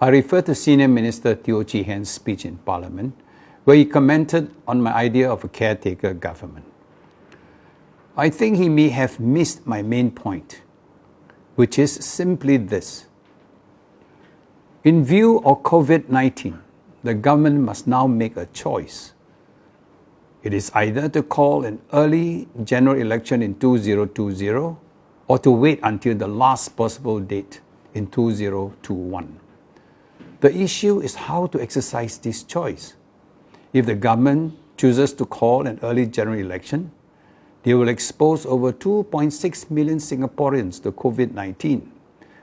I refer to Senior Minister Teo Chee Hean's speech in Parliament, where he commented on my idea of a caretaker government. I think he may have missed my main point, which is simply this. In view of COVID-19, the government must now make a choice. It is either to call an early general election in 2020 or to wait until the last possible date in 2021. The issue is how to exercise this choice. If the government chooses to call an early general election, they will expose over 2.6 million Singaporeans to COVID-19,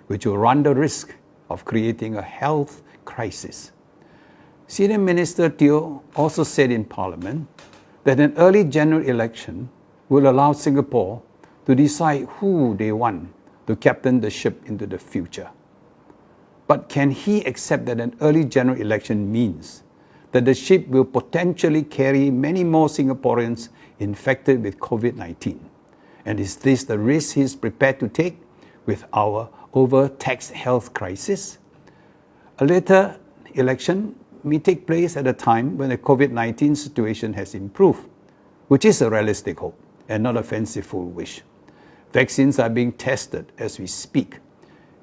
which will run the risk of creating a health crisis. Senior Minister Teo also said in Parliament that an early general election will allow Singapore to decide who they want to captain the ship into the future. But can he accept that an early general election means that the ship will potentially carry many more Singaporeans infected with COVID-19? And is this the risk he is prepared to take with our overtaxed health crisis? A later election may take place at a time when the COVID-19 situation has improved, which is a realistic hope and not a fanciful wish. Vaccines are being tested as we speak.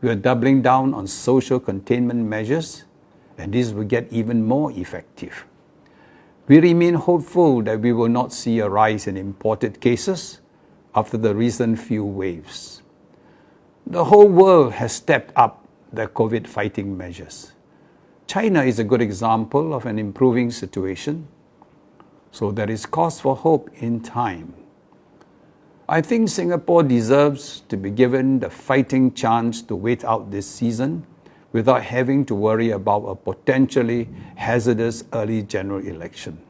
We are doubling down on social containment measures, and these will get even more effective. We remain hopeful that we will not see a rise in imported cases after the recent few waves. The whole world has stepped up their COVID fighting measures. China is a good example of an improving situation, so there is cause for hope in time. I think Singapore deserves to be given the fighting chance to wait out this season without having to worry about a potentially hazardous early general election.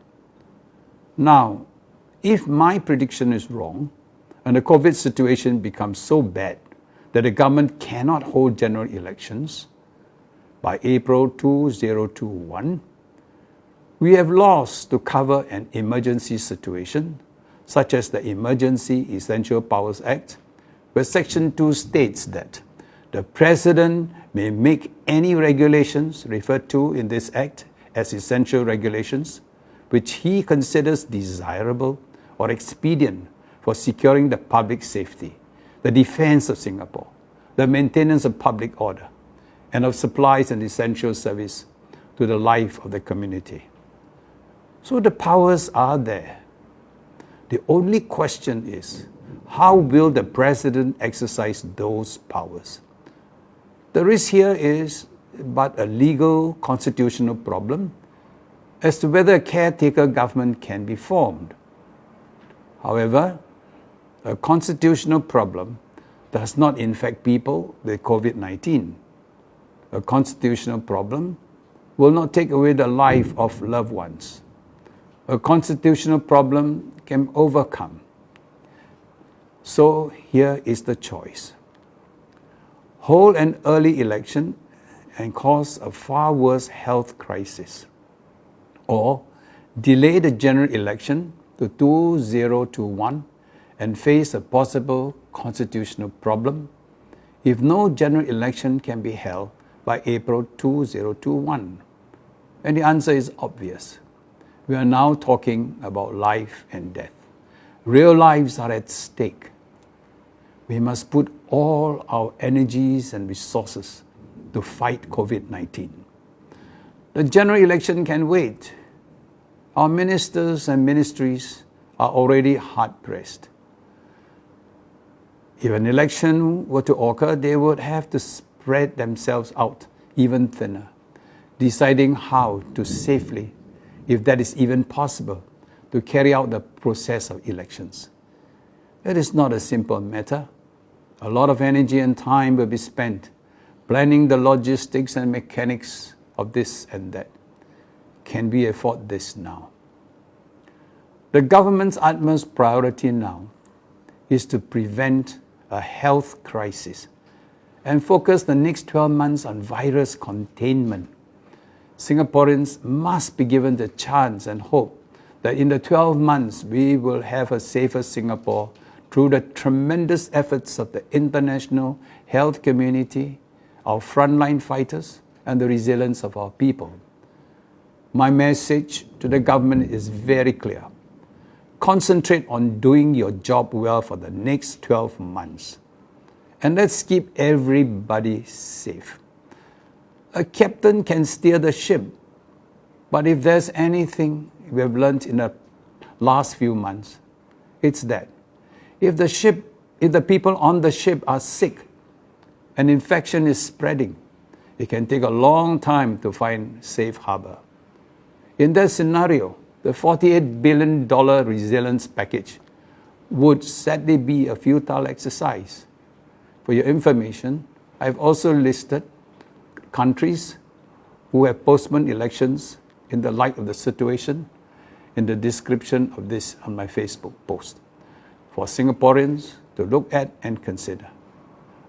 Now, if my prediction is wrong and the COVID situation becomes so bad that the government cannot hold general elections by April 2021, we have laws to cover an emergency situation, such as the Emergency Essential Powers Act, where Section 2 states that the President may make any regulations referred to in this Act as essential regulations, which he considers desirable or expedient for securing the public safety, the defense of Singapore, the maintenance of public order, and of supplies and essential service to the life of the community. So the powers are there. The only question is, how will the President exercise those powers? The risk here is but a legal constitutional problem as to whether a caretaker government can be formed. However, a constitutional problem does not infect people with COVID-19. A constitutional problem will not take away the life of loved ones. A constitutional problem can be overcome. So here is the choice. Hold an early election and cause a far worse health crisis, or delay the general election to 2021 and face a possible constitutional problem if no general election can be held by April 2021. And the answer is obvious. We are now talking about life and death. Real lives are at stake. We must put all our energies and resources to fight COVID-19. The general election can wait. Our ministers and ministries are already hard-pressed. If an election were to occur, they would have to spread themselves out even thinner, deciding how to safely, if that is even possible, to carry out the process of elections. It is not a simple matter. A lot of energy and time will be spent planning the logistics and mechanics of this and that. Can we afford this now? The government's utmost priority now is to prevent a health crisis and focus the next 12 months on virus containment. Singaporeans must be given the chance and hope that in the 12 months we will have a safer Singapore through the tremendous efforts of the international health community, our frontline fighters, and the resilience of our people. My message to the government is very clear. Concentrate on doing your job well for the next 12 months. And let's keep everybody safe. A captain can steer the ship, but if there's anything we have learned in the last few months, it's that if the people on the ship are sick and infection is spreading, it can take a long time to find safe harbor. In that scenario, the $48 billion resilience package would sadly be a futile exercise. For your information, I've also listed countries who have postponed elections in the light of the situation in the description of this on my Facebook post for Singaporeans to look at and consider.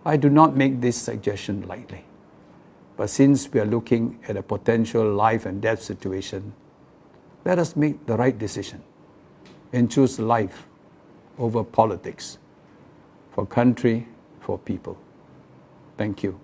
I do not make this suggestion lightly, but since we are looking at a potential life and death situation, let us make the right decision and choose life over politics, for country, for people. Thank you.